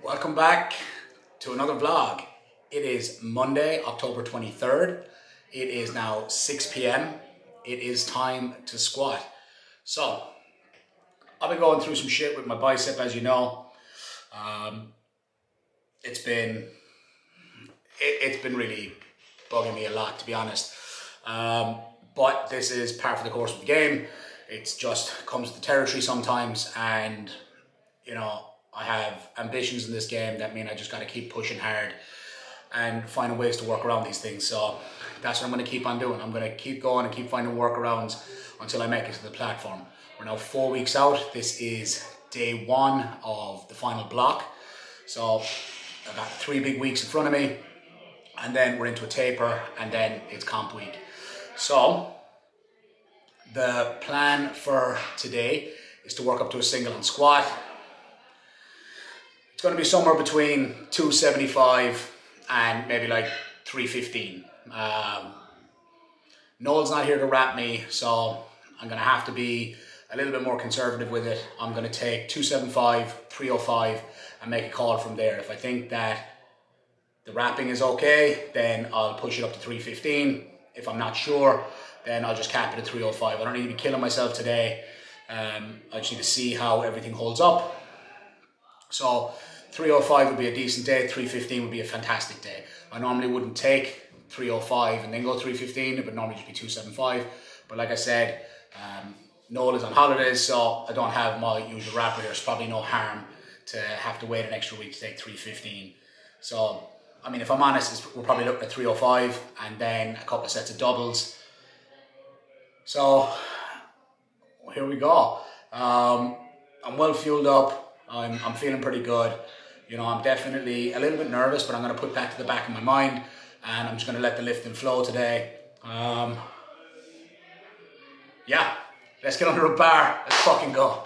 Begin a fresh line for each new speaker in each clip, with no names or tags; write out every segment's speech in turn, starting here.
Welcome back to another vlog. It is Monday, October 23rd. It is now 6 p.m. It is time to squat. So, I've been going through some shit with my bicep, as you know. It's been really bugging me a lot, to be honest. But this is par for the course of the game. It's just comes with the territory sometimes, and you know, I have ambitions in this game that mean I just got to keep pushing hard and finding ways to work around these things. So that's what I'm going to keep on doing. I'm going to keep going and keep finding workarounds until I make it to the platform. We're now 4 weeks out. This is day one of the final block. So I've got 3 big weeks in front of me, and then we're into a taper, and then it's comp week. So the plan for today is to work up to a single and squat. It's going to be somewhere between 275 and maybe like 315. Noel's not here to wrap me, so I'm going to have to be a little bit more conservative with it. I'm going to take 275, 305 and make a call from there. If I think that the wrapping is okay, then I'll push it up to 315. If I'm not sure, then I'll just cap it at 305. I don't need to be killing myself today. I just need to see how everything holds up. So 305 would be a decent day, 315 would be a fantastic day. I normally wouldn't take 305 and then go 315, it would normally just be 275. But like I said, Noel is on holidays, so I don't have my usual wrapper. There's probably no harm to have to wait an extra week to take 315. So, I mean, if I'm honest, we're probably looking at 305 and then a couple of sets of doubles. So, here we go. I'm well fueled up. I'm feeling pretty good. You know, I'm definitely a little bit nervous, but I'm going to put that to the back of my mind, and I'm just going to let the lifting flow today. Yeah, let's get under a bar. Let's fucking go.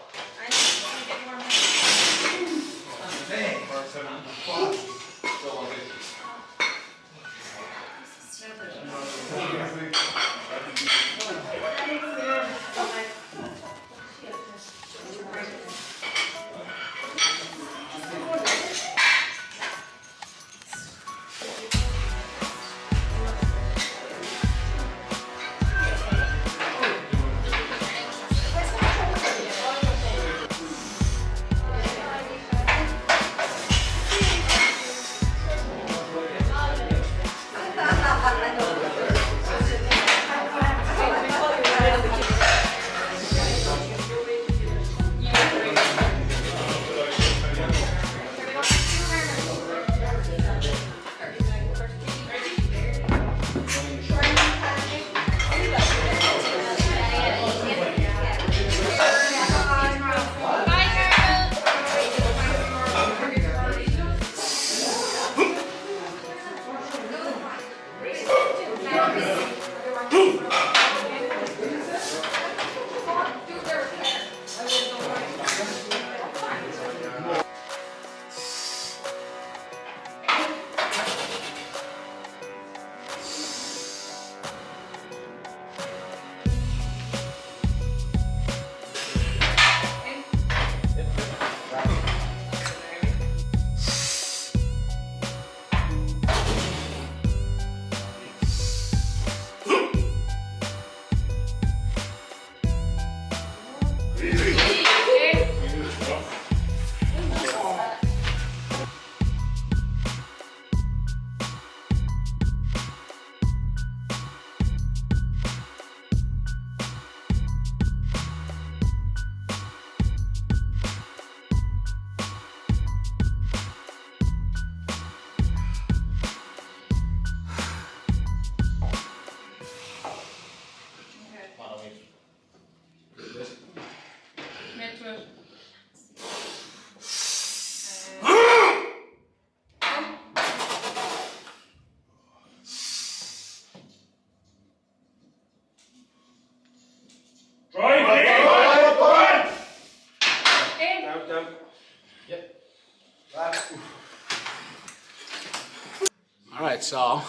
Alright, so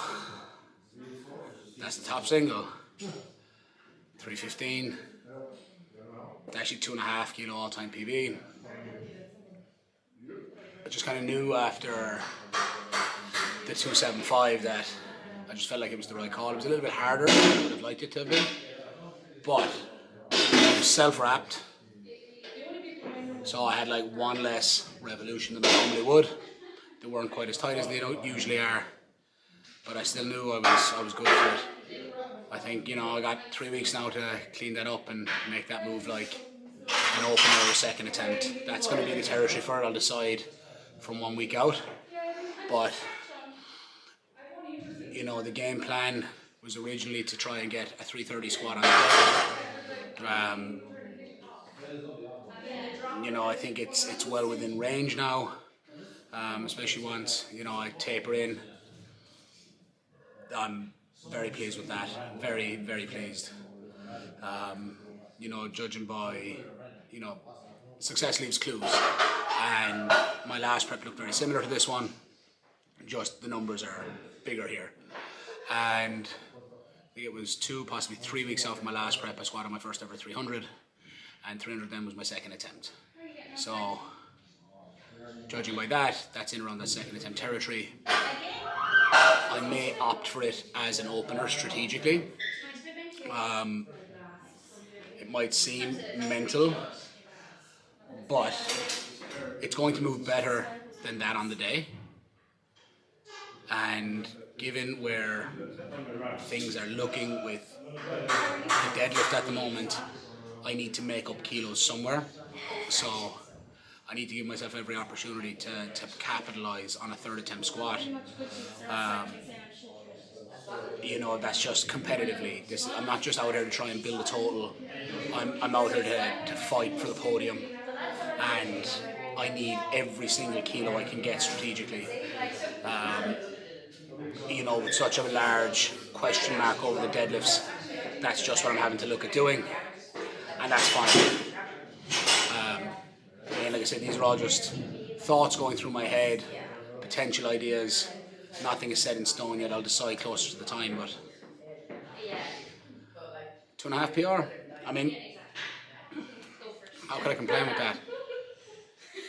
that's the top single. 315. It's actually 2.5 kilo all-time PB. just kind of knew after the 275 that I just felt like it was the right call. It was a little bit harder than I would have liked it to have been, but it was self-wrapped, so I had like one less revolution than I normally would. They weren't quite as tight as they usually are, but I still knew I was good for it. I think, you know, I got 3 weeks now to clean that up and make that move like an opener or a second attempt. That's going to be the territory for it. I'll decide from 1 week out. But, you know, the game plan was originally to try and get a 330 squat on the day. You know, I think it's well within range now, especially once, you know, I taper in. I'm very pleased with that. Very, very pleased. You know, judging by, you know, success leaves clues. And my last prep looked very similar to this one. Just the numbers are bigger here. And I think it was 2, possibly 3 weeks off my last prep. I squatted my first ever 300. And 300 then was my second attempt. So, judging by that, that's in around that second attempt territory. I may opt for it as an opener strategically. It might seem mental, but it's going to move better than that on the day. And given where things are looking with the deadlift at the moment, I need to make up kilos somewhere. So I need to give myself every opportunity to capitalize on a third attempt squat. You know, that's just competitively. I'm not just out here to try and build a total. I'm out here to fight for the podium, and I need every single kilo I can get strategically. You know, with such a large question mark over the deadlifts, that's just what I'm having to look at doing, and that's fine. And like I said, these are all just thoughts going through my head, potential ideas. Nothing is set in stone yet. I'll decide closer to the time, but 2.5 PR. I mean, how could I complain with that?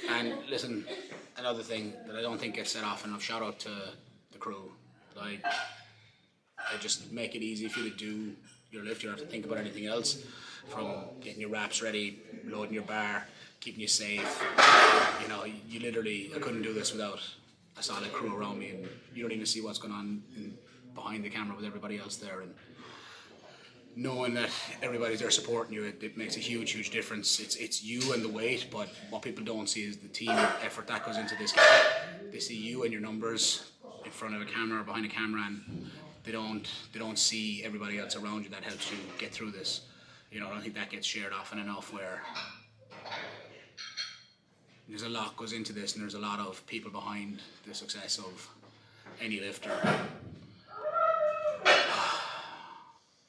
And listen, another thing that I don't think gets said often enough, shout out to the crew. Like, they just make it easy for you to do your lift. You don't have to think about anything else, from getting your wraps ready, loading your bar, keeping you safe. You know, you literally, I couldn't do this without a solid crew around me, and you don't even see what's going on behind the camera with everybody else there. And knowing that everybody's there supporting you, it makes a huge, huge difference. It's you and the weight, but what people don't see is the team effort that goes into this. They see you and your numbers in front of a camera or behind a camera, and they don't see everybody else around you that helps you get through this. You know, I don't think that gets shared often enough, where there's a lot goes into this, and there's a lot of people behind the success of any lifter.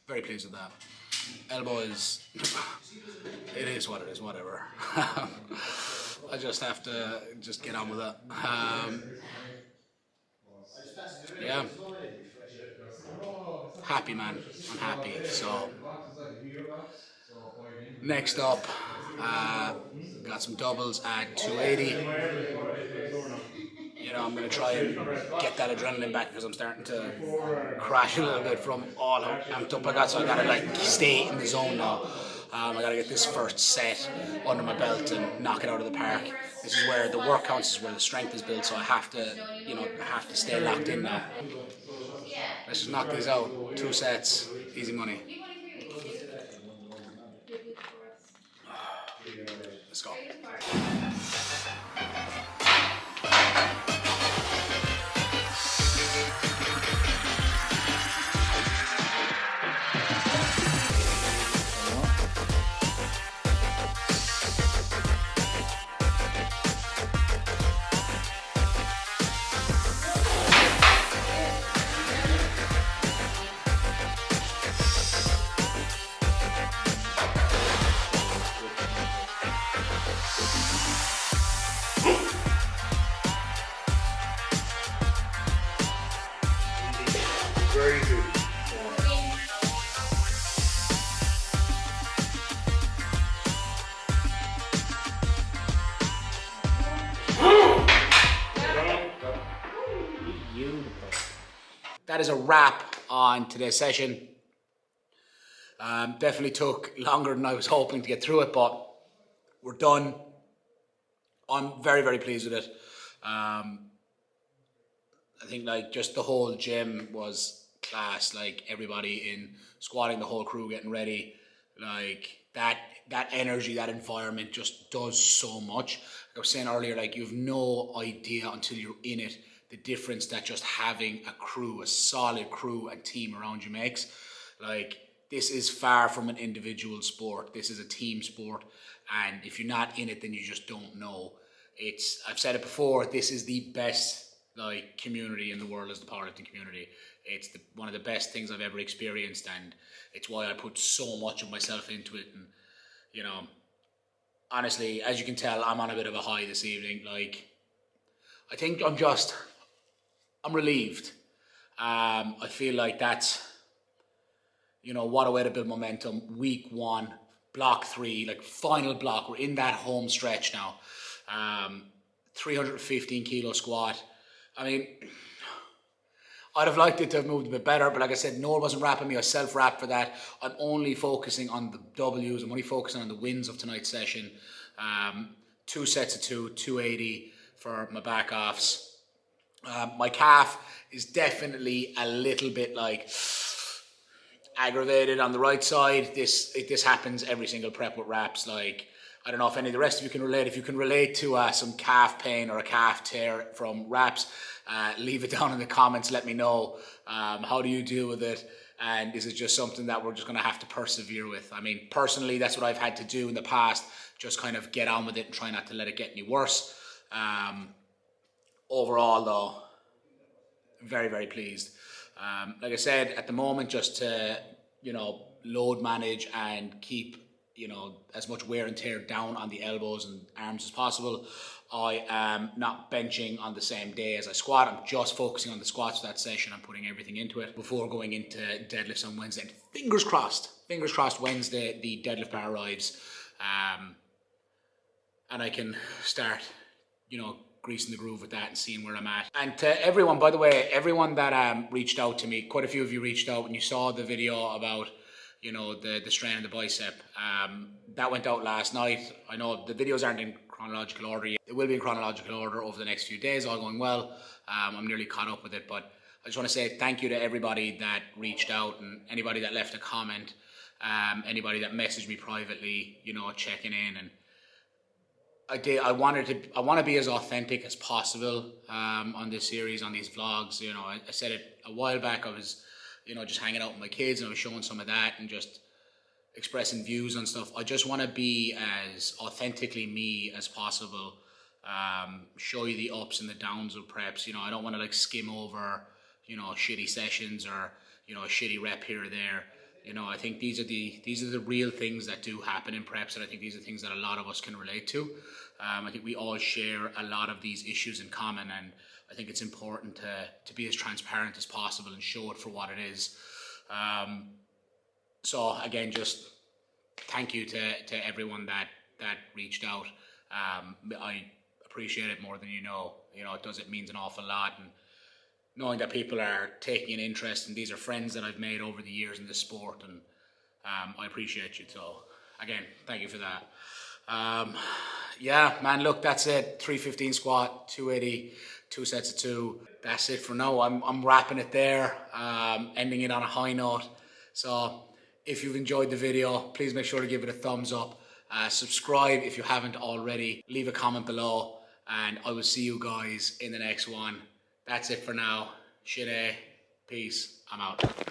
Very pleased with that. Elbow is, it is what it is, whatever. I just have to just get on with it. Yeah. Happy, man. I'm happy. So, next up, got some doubles at 280. You know, I'm going to try and get that adrenaline back, because I'm starting to crash a little bit from all how amped up I got, so I got to like stay in the zone now. I got to get this first set under my belt and knock it out of the park. This is where the work counts, this is where the strength is built, so I have to, you know, I have to stay locked in now. Let's just knock these out. 2 sets, easy money. Let's go. Very good. that is a wrap on today's session. Definitely took longer than I was hoping to get through it, but we're done. I'm very, very pleased with it. I think like just the whole gym was class. Like everybody in squatting, the whole crew getting ready, like that energy, that environment just does so much. Like I was saying earlier, like you have no idea until you're in it the difference that just having a crew, a solid crew and team around you makes. Like this is far from an individual sport. This is a team sport, and if you're not in it, then you just don't know. I've said it before, this is the best like community in the world, is the powerlifting community. It's one of the best things I've ever experienced, and it's why I put so much of myself into it. And you know, honestly, as you can tell, I'm on a bit of a high this evening. Like I think I'm relieved. I feel like that's, what a way to build momentum. Week 1, block 3, like final block. We're in that home stretch now. 315 kilo squat. I mean, I'd have liked it to have moved a bit better, but like I said, Noel wasn't wrapping me. I self-wrapped for that. I'm only focusing on the W's. I'm only focusing on the wins of tonight's session. 2 sets of 280 for my back offs. My calf is definitely a little bit like aggravated on the right side. This happens every single prep with reps. Like, I don't know if any of the rest of you can relate. If you can relate to some calf pain or a calf tear from reps, leave it down in the comments. Let me know. How do you deal with it? And is it just something that we're just going to have to persevere with? I mean, personally, that's what I've had to do in the past. Just kind of get on with it and try not to let it get any worse. Overall, though, very, very pleased. Like I said, at the moment, just to, load manage and keep, as much wear and tear down on the elbows and arms as possible. I am not benching on the same day as I squat. I'm just focusing on the squats for that session. I'm putting everything into it before going into deadlifts on Wednesday. And fingers crossed Wednesday the deadlift bar arrives. And I can start, greasing the groove with that and seeing where I'm at. And to everyone, by the way, everyone that reached out to me, quite a few of you reached out when you saw the video about, the strain in the bicep. That went out last night. I know the videos aren't in chronological order yet. It will be in chronological order over the next few days, all going well. I'm nearly caught up with it, but I just want to say thank you to everybody that reached out and anybody that left a comment, anybody that messaged me privately, checking in. And I want to be as authentic as possible on this series, on these vlogs. I said it a while back. I was, just hanging out with my kids and I was showing some of that and just expressing views on stuff. I just want to be as authentically me as possible. Show you the ups and the downs of preps. I don't want to like skim over, shitty sessions or, a shitty rep here or there. I think these are the real things that do happen in preps, and I think these are things that a lot of us can relate to. I think we all share a lot of these issues in common, and I think it's important to be as transparent as possible and show it for what it is. So again, just thank you to everyone that reached out. I appreciate it more than you know. It means an awful lot, and knowing that people are taking an interest, and these are friends that I've made over the years in this sport, and I appreciate you. So again, thank you for that. Yeah, man, look, that's it. 315 squat, 280, 2 sets of 2. That's it for now. I'm wrapping it there, ending it on a high note. So if you've enjoyed the video, please make sure to give it a thumbs up. Subscribe if you haven't already. Leave a comment below, and I will see you guys in the next one. That's it for now. Shide. Peace. I'm out.